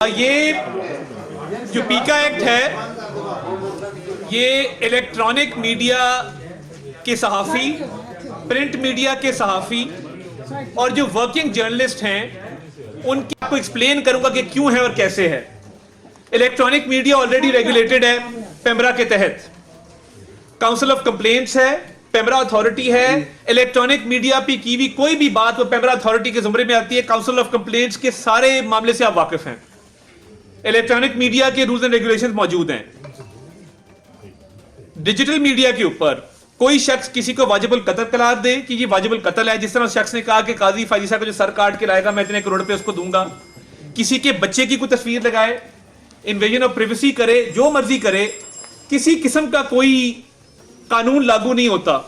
ये जो पीका एक्ट है ये इलेक्ट्रॉनिक मीडिया के सहाफ़ी, प्रिंट मीडिया के सहाफ़ी और जो वर्किंग जर्नलिस्ट हैं उनकी आपको एक्सप्लेन करूंगा कि क्यों है और कैसे है। इलेक्ट्रॉनिक मीडिया ऑलरेडी रेगुलेटेड है पेमरा के तहत, काउंसिल ऑफ कंप्लेंट्स है, पेमरा अथॉरिटी है। इलेक्ट्रॉनिक मीडिया पे की भी कोई भी बात वो पेमरा अथॉरिटी के जुमरे में आती है। काउंसिल ऑफ कंप्लेंट्स के सारे मामले से आप वाकिफ हैं। इलेक्ट्रॉनिक मीडिया के रूल्स एंड रेगुलेशंस मौजूद हैं। डिजिटल मीडिया के ऊपर कोई शख्स किसी को वाजिबुल कत्ल करार दे कि ये वाजिबुल कत्ल है, जिस तरह शख्स ने कहा कि काजी फायजीसा का जो सर काट के लाएगा मैं इतने करोड़ पे उसको दूंगा, किसी के बच्चे की कोई तस्वीर लगाए, इन्वेजन ऑफ प्रिवेसी करे, जो मर्जी करे, किसी किस्म का कोई कानून लागू नहीं होता।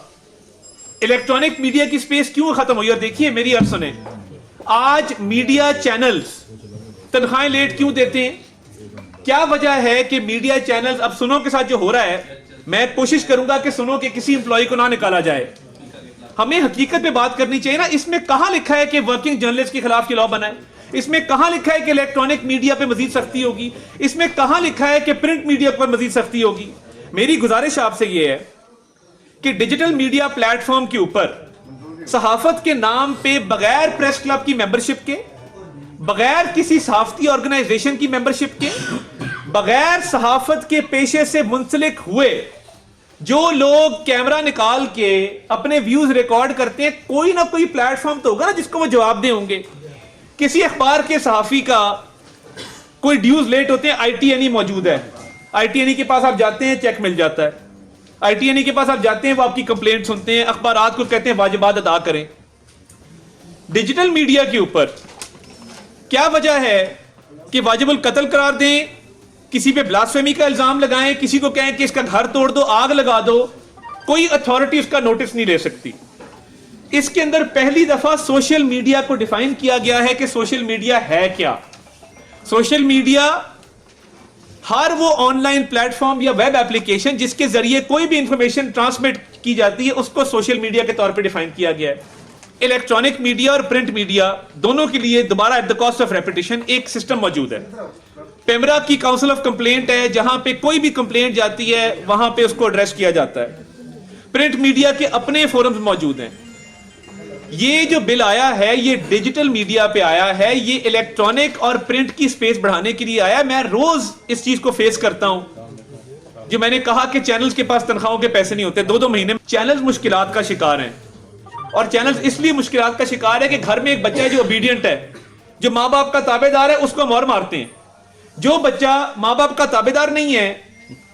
इलेक्ट्रॉनिक मीडिया की स्पेस क्यों खत्म हुई? और देखिए मेरी अर्ज सुने, आज मीडिया चैनल्स तनख्वाहें लेट क्यों देते हैं? क्या वजह है कि मीडिया चैनल्स, अब सुनो के साथ जो हो रहा है, मैं कोशिश करूंगा कि सुनो के किसी एम्प्लॉय को ना निकाला जाए। हमें हकीकत पे बात करनी चाहिए ना। इसमें कहां लिखा है कि वर्किंग जर्नलिस्ट के खिलाफ लॉ बना है? इसमें कहां लिखा है कि इलेक्ट्रॉनिक मीडिया पे मजीद सख्ती होगी? इसमें कहां लिखा है कि प्रिंट मीडिया पर मजीद सख्ती होगी? मेरी गुजारिश आपसे यह है कि डिजिटल मीडिया प्लेटफॉर्म के ऊपर सहाफत के नाम पे बगैर प्रेस क्लब की मेंबरशिप के, बगैर किसी सहाफती ऑर्गेनाइजेशन की मेंबरशिप के, बगैर सहाफत के पेशे से मुंसलिक हुए जो लोग कैमरा निकाल के अपने व्यूज रिकॉर्ड करते हैं, कोई ना कोई प्लेटफॉर्म तो होगा ना जिसको वो जवाब दे होंगे। किसी अखबार के सहाफी का कोई ड्यूज लेट होते हैं, ITNE मौजूद है, ITNE के पास आप जाते हैं, चेक मिल जाता है। ITNE के पास आप जाते हैं, वो आपकी कंप्लेंट सुनते हैं, अखबारात को कहते हैं वाजिबात अदा करें। डिजिटल मीडिया के ऊपर क्या वजह है कि वाजिबुल कत्ल करार दें, किसी पे ब्लास्फेमी का इल्जाम लगाएं, किसी को कहें कि इसका घर तोड़ दो, आग लगा दो, कोई अथॉरिटी उसका नोटिस नहीं ले सकती। इसके अंदर पहली दफा सोशल मीडिया को डिफाइन किया गया है कि सोशल मीडिया है क्या। सोशल मीडिया हर वो ऑनलाइन प्लेटफॉर्म या वेब एप्लीकेशन जिसके जरिए कोई भी इंफॉर्मेशन ट्रांसमिट की जाती है, उसको सोशल मीडिया के तौर पे डिफाइन किया गया है। इलेक्ट्रॉनिक मीडिया और प्रिंट मीडिया दोनों के लिए दोबारा at the cost of repetition एक सिस्टम मौजूद है। पेमरा की काउंसिल ऑफ कंप्लेंट है, जहां पे कोई भी कंप्लेंट जाती है वहां पे उसको एड्रेस किया जाता है। प्रिंट मीडिया के अपने फोरम्स मौजूद हैं। ये जो बिल आया है ये डिजिटल मीडिया पे आया है, ये इलेक्ट्रॉनिक और प्रिंट की स्पेस बढ़ाने के लिए आया। मैं रोज इस चीज को फेस करता हूं। जो मैंने कहा कि चैनल्स के पास तनख्वाहों के पैसे नहीं होते, 2-2 महीने में चैनल्स मुश्किलात का शिकार हैं। और चैनल्स इसलिए मुश्किलात का शिकार है कि घर में एक बच्चा है जो ओबीडियंट है, जो माँ बाप का ताबेदार है, उसको मोहर मारते हैं। जो बच्चा माँ बाप का ताबेदार नहीं है,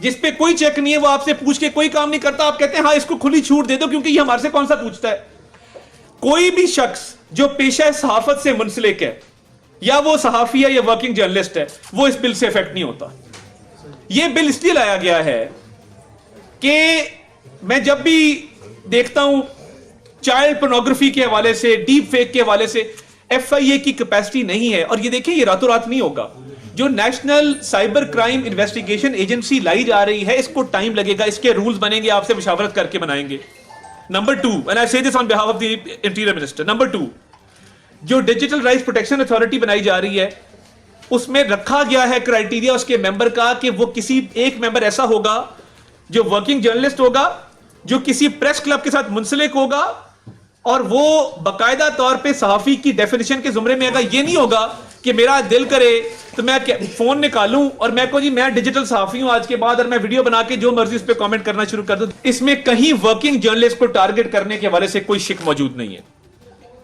जिस पे कोई चेक नहीं है, वो आपसे पूछ के कोई काम नहीं करता, आप कहते हैं हाँ इसको खुली छूट दे दो क्योंकि ये हमारे से कौन सा पूछता है। कोई भी शख्स जो पेशा सहाफत से मुंसलिक है, या वो सहाफी है या वर्किंग जर्नलिस्ट है, वो इस बिल से इफेक्ट नहीं होता। ये बिल इसलिए लाया गया है कि मैं जब भी देखता हूं चाइल्ड पोर्नोग्राफी के हवाले से, डीप फेक के हवाले से, FIA की कैपेसिटी नहीं है। और ये देखिए ये रातों रात नहीं होगा। जो national cyber crime investigation agency लाई जा रही है, इसको टाइम लगेगा, इसके रूल्स बनेंगे, आपसे मुशावरत करके बनाएंगे। नंबर 2, एंड आई से this on behalf of the interior minister, number 2, जो डिजिटल राइट्स प्रोटेक्शन अथॉरिटी बनाई जा रही है, उसमें रखा गया है क्राइटेरिया उसके मेंबर का कि वो किसी एक मेंबर ऐसा होगा जो वर्किंग जर्नलिस्ट होगा, जो किसी प्रेस क्लब के साथ मुंसलिक होगा, और वो बाकायदा तौर पे सहाफी की डेफिनेशन के जुमरे में आएगा। ये नहीं होगा कि मेरा दिल करे तो मैं फोन निकालूं और मैं को जी मैं डिजिटल सहाफी हूं आज के बाद, और मैं वीडियो बना के जो मर्जी उस पर कमेंट करना शुरू कर दूं। इसमें कहीं वर्किंग जर्नलिस्ट को टारगेट करने के हवाले से कोई शिक मौजूद नहीं है।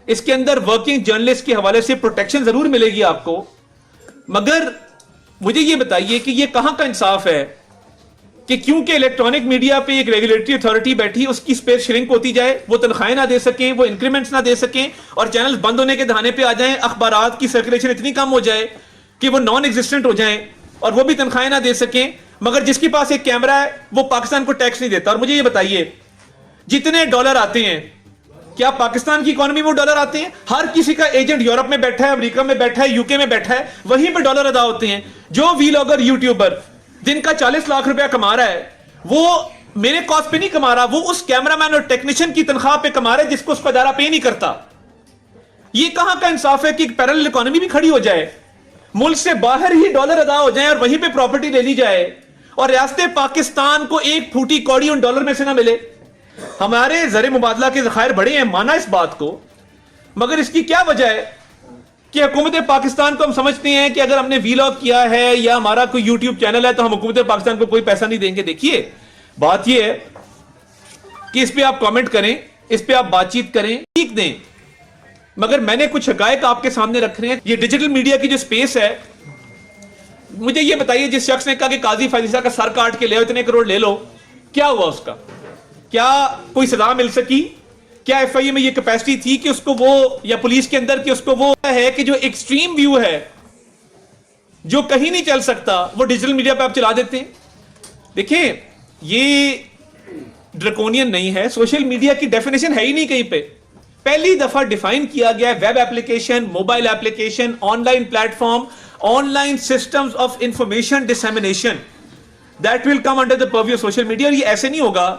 इसके अंदर वर्किंग जर्नलिस्ट के हवाले से प्रोटेक्शन जरूर मिलेगी आपको, मगर मुझे ये बताइए कि ये कहां का इंसाफ है कि क्योंकि इलेक्ट्रॉनिक मीडिया पे एक रेगुलेटरी अथॉरिटी बैठी, उसकी स्पेस श्रिंक होती जाए, वो तनख्वाहें ना दे सकें, वो इंक्रीमेंट्स ना दे सकें, और चैनल्स बंद होने के दहाने पे आ जाएं, अखबारात की सर्कुलेशन इतनी कम हो जाए कि वो नॉन एग्जिस्टेंट हो जाएं, और वो भी तनख्वाहें ना दे सकें, मगर जिसके पास एक कैमरा है वो पाकिस्तान को टैक्स नहीं देता। और मुझे ये बताइए, जितने डॉलर आते हैं, क्या पाकिस्तान की इकोनॉमी में वो डॉलर आते हैं? हर किसी का एजेंट यूरोप में बैठा है, अमेरिका में बैठा है, यूके में बैठा है, वहीं पर डॉलर अदा होते हैं। जो वीलॉगर यूट्यूबर जिनका 40 लाख रुपया कमा रहा है, वो मेरे कॉस्ट पे नहीं कमा रहा, वो उस कैमरामैन और टेक्नीशियन की तनख्वाह पे कमा रहा है जिसको उसका इदारा पे नहीं करता। ये कहां का इंसाफ है कि पैरेलल इकोनॉमी भी खड़ी हो जाए? मुल्क से बाहर ही डॉलर अदा हो जाए और वहीं पे प्रॉपर्टी ले ली जाए और रियासत पाकिस्तान को एक फूटी कौड़ी उन डॉलर में से ना मिले। हमारे ज़र मुबादला के ज़खायर बड़े हैं, माना इस बात को, मगर इसकी क्या वजह है कि हुकूमत पाकिस्तान को हम समझते हैं कि अगर हमने वीलॉग किया है या हमारा कोई यूट्यूब चैनल है तो हम हुकूमत पाकिस्तान को कोई पैसा नहीं देंगे। देखिए बात यह है कि इस पे आप कमेंट करें, इस पे आप बातचीत करें, ठीक दें, मगर मैंने कुछ हकायक आपके सामने रख रहे हैं। ये डिजिटल मीडिया की जो स्पेस है, मुझे ये बताइए, जिस शख्स ने कहा कि काजी फायजीसा का सर काट के ले, इतने करोड़ ले लो, क्या हुआ उसका? क्या कोई सजा मिल सकी? क्या एफआईए में ये कैपेसिटी थी कि उसको वो, या पुलिस के अंदर कि उसको वो है कि जो एक्सट्रीम व्यू है जो कहीं नहीं चल सकता वो डिजिटल मीडिया पे आप चला देते हैं? देखिए ये ड्रकोनियन नहीं है, सोशल मीडिया की डेफिनेशन है ही नहीं कहीं पे। पहली दफा डिफाइन किया गया web application, mobile application, online platform, online systems of information dissemination that will come under the purview of social media. और ये ऐसे नहीं होगा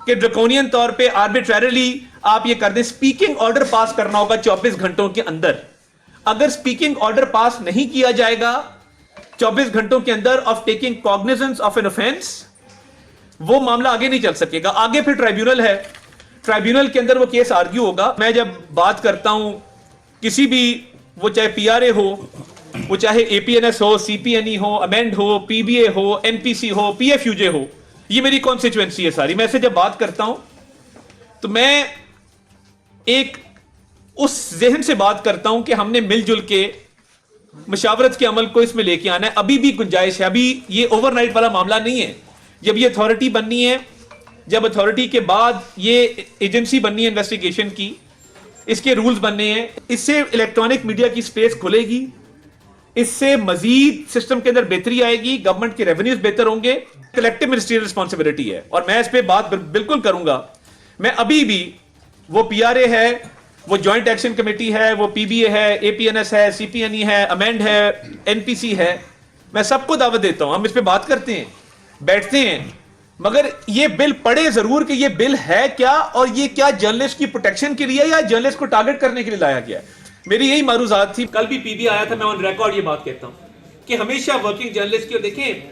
कि ड्रकोनियन तौर पे आर्बिट्रेरली आप ये कर दें। स्पीकिंग ऑर्डर पास करना होगा 24 घंटों के अंदर। अगर स्पीकिंग ऑर्डर पास नहीं किया जाएगा 24 घंटों के अंदर of taking cognizance of an offence, वो मामला आगे नहीं चल सकेगा। आगे फिर ट्राइब्यूनल है, ट्राइब्यूनल के अंदर वो केस आर्ग्यू होगा। मैं जब बात करता हूं किसी भी, वो चाहे पीआरए हो, वो चाहे एपीएनएस हो, सीपीएनई हो, अमेंड हो, पीबीए हो, एनपीसी हो, पीएफयूजे हो, ये मेरी कॉन्स्टिट्यूएंसी है सारी। मैं ऐसे जब बात करता हूं तो मैं एक उस जहन से बात करता हूं कि हमने मिलजुल के मशावरत के अमल को इसमें लेके आना है। अभी भी गुंजाइश है, अभी ये ओवरनाइट वाला मामला नहीं है। जब ये अथॉरिटी बननी है, जब अथॉरिटी के बाद ये एजेंसी बननी है इन्वेस्टिगेशन की, इसके रूल्स बनने हैं, इससे इलेक्ट्रॉनिक मीडिया की स्पेस खुलेगी, इससे मजीद सिस्टम के अंदर बेहतरी आएगी, गवर्नमेंट के रेवेन्यूज बेहतर होंगे। कलेक्टिव मिनिस्ट्रियल रिस्पॉन्सिबिलिटी है और मैं इस पे बात बिल्कुल करूंगा। मैं अभी भी, वो पीआरए है, वो जॉइंट एक्शन कमेटी है, वो पीबीए है, एपीएनएस है, सीपीएनई है, अमेंड है, एनपीसी है, मैं सबको दावत देता हूं, हम इस पे बात करते हैं, बैठते हैं, मगर ये बिल पढ़े जरूर कि ये बिल है क्या और ये क्या जर्नलिस्ट की प्रोटेक्शन के लिए या जर्नलिस्ट को टारगेट करने के लिए लाया गया है। मेरी यही मारूजात थी। कल भी पीबी आया था, मैं ऑन रिकॉर्ड ये बात कहता हूं कि हमेशा वर्किंग जर्नलिस्ट की, और देखें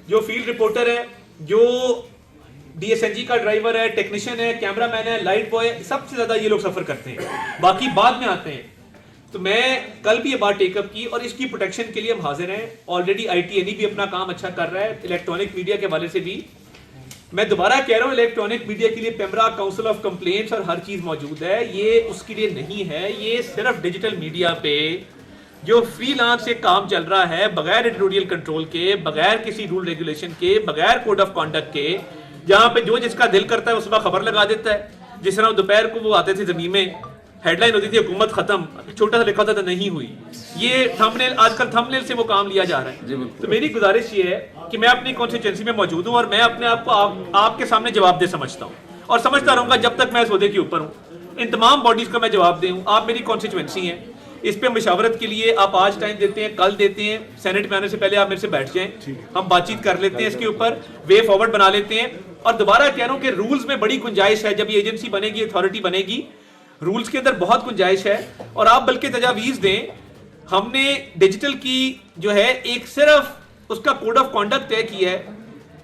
जो फील्ड रिपोर्टर है, जो डीएसएनजी का ड्राइवर है, टेक्नीशियन है, कैमरामैन है, लाइट बॉय, सबसे ज्यादा ये लोग सफर करते हैं, बाकी बाद में आते हैं। तो मैं कल भी ये बात टेकअप की और इसकी प्रोटेक्शन के लिए हम हाजिर हैं। ऑलरेडी आईटीएनई भी अपना काम अच्छा कर रहा है, इलेक्ट्रॉनिक मीडिया के हवाले से भी। मैं दोबारा कह रहा हूं, इलेक्ट्रॉनिक मीडिया के लिए पेमरा, काउंसिल ऑफ कंप्लेंट्स और हर चीज मौजूद है। ये उसके लिए नहीं है, ये सिर्फ डिजिटल मीडिया पे जो फ्रीलांस से काम चल रहा है, बगैर एडिटोरियल कंट्रोल के, बगैर किसी रूल रेगुलेशन के, बगैर कोड ऑफ कॉन्डक्ट के, जहां पे जो जिसका दिल करता है वो सुबह खबर लगा देता है। जिस तरह दोपहर को वो आते थे जमीन में, हेडलाइन होती थी हुकूमत खत्म, छोटा सा लिखा था तो नहीं हुई। ये थंबनेल, आजकल थंबनेल से वो काम लिया जा रहा है। तो मेरी गुजारिश ये है कि मैं अपनी कॉन्स्टिट्यूएंसी में मौजूद हूं और मैं अपने आप को आपके सामने जवाबदेह समझता हूं और समझता रहूंगा जब तक मैं इस ओहदे के ऊपर हूं। इन तमाम बॉडीज का मैं जवाबदेह हूं। आप मेरी कॉन्स्टिट्यूएंसी हैं, इस पे मशावरत के लिए आप आज टाइम देते हैं, कल देते हैं, सेनेट में आने से पहले आप मेरे से बैठ जाएं, हम बातचीत कर लेते हैं, इसके ऊपर वे फॉरवर्ड बना लेते हैं। और दोबारा कह रहा हूं कि रूल्स में बड़ी गुंजाइश है। जब ये एजेंसी बनेगी, अथॉरिटी बनेगी, रूल्स के अंदर बहुत गुंजाइश है और आप बल्कि तजावीज दें। हमने डिजिटल की जो है एक सिर्फ उसका कोड ऑफ कॉन्डक्ट तय किया है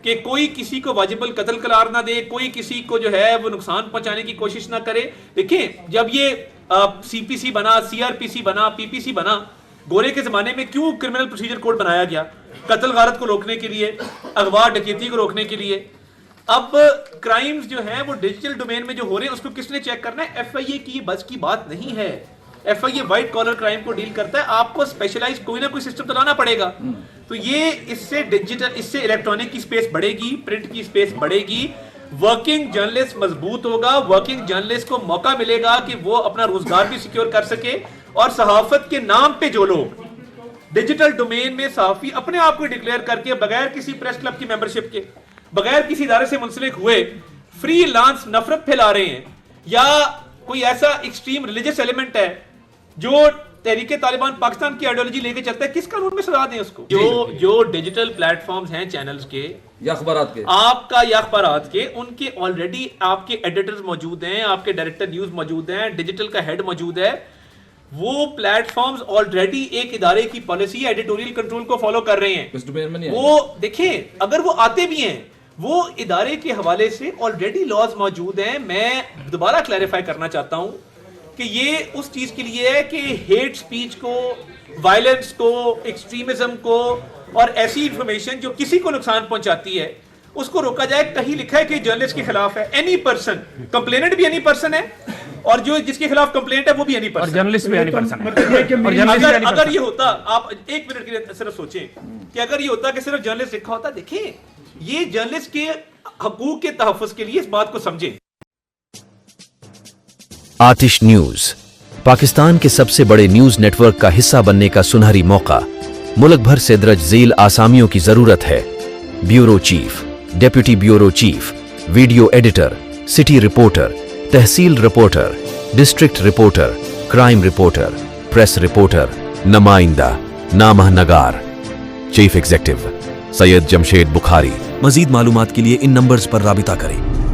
कि कोई किसी को वाजिबुल कत्ल करार ना दे, कोई किसी को जो है वो नुकसान पहुंचाने की कोशिश ना करे। देखिए जब ये सीपीसी बना, सीआरपीसी बना, पीपीसी बना, गोरे के जमाने में क्यों क्रिमिनल प्रोसीजर कोड बनाया गया? कत्ल गारत को रोकने के लिए, अगवा डकैती को रोकने के लिए। अब क्राइम्स जो है वो डिजिटल डोमेन में जो हो रहे हैं उसको किसने चेक करना है? एफआईए की बस की बात नहीं है। एफआईए व्हाइट कॉलर क्राइम को डील करता है, आपको स्पेशलाइज कोई ना कोई सिस्टम तो लाना पड़ेगा। तो ये इससे डिजिटल, इससे इलेक्ट्रॉनिक की स्पेस बढ़ेगी, प्रिंट की स्पेस बढ़ेगी, वर्किंग जर्नलिस्ट मजबूत होगा, वर्किंग जर्नलिस्ट को मौका मिलेगा कि वो अपना रोजगार भी सिक्योर कर सके। और सहाफत के नाम पे जो लोग डिजिटल डोमेन में सहाफी अपने आप को डिक्लेयर करके बगैर किसी प्रेस क्लब की मेंबरशिप के, बगैर किसी इदारे से मुंसलिक हुए फ्री लांस नफरत फैला रहे हैं, या कोई ऐसा एक्सट्रीम रिलीजियस एलिमेंट है जो तहरीके तालिबान पाकिस्तान की आइडियोलॉजी लेके चलता है, किस कानून में सजा दें उसको? जो डिजिटल प्लेटफॉर्म्स हैं, चैनल्स के या अखबारात के, आपका या अखबारात के, उनके ऑलरेडी आपके एडिटर्स मौजूद हैं, आपके डायरेक्टर न्यूज मौजूद हैं, डिजिटल का हेड मौजूद है। वो प्लेटफॉर्म्स ऑलरेडी एक इदारे की पॉलिसी एडिटोरियल कंट्रोल को फॉलो कर रहे हैं। वो देखिए, अगर वो आते भी हैं, वो इदारे के हवाले से ऑलरेडी लॉज मौजूद हैं। मैं दोबारा क्लैरिफाई करना चाहता हूं कि ये उस चीज के लिए है कि हेट स्पीच को, वायलेंस को, एक्सट्रीमिज्म को और ऐसी इंफॉर्मेशन जो किसी को नुकसान पहुंचाती है उसको रोका जाए। कहीं लिखा है कि जर्नलिस्ट के खिलाफ है। एनी पर्सन, कंप्लेनेंट भी एनी पर्सन है और जो जिसके खिलाफ कंप्लेंट है वो भी एनी पर्सन, जर्नलिस्ट भी एनी पर्सन है। अगर ये होता, आप एक मिनट के लिए सिर्फ सोचें कि अगर ये होता कि सिर्फ जर्नलिस्ट लिखा होता, देखिए ये जर्नलिस्ट के हकूक के तहफ़्फ़ुज़ के लिए इस बात को समझें। आतिश न्यूज, पाकिस्तान के सबसे बड़े न्यूज नेटवर्क का हिस्सा बनने का सुनहरी मौका। मुल्क भर से दर्ज झेल आसामियों की जरूरत है। Bureau chief, deputy bureau chief, video editor, city reporter, tehsil reporter, district reporter, crime reporter, press reporter, नुमाइंदा, नामहनगार। Chief executive Syed Jamshed Bukhari. मजीद मालूमात के लिए इन नंबर्स पर राबिता करें।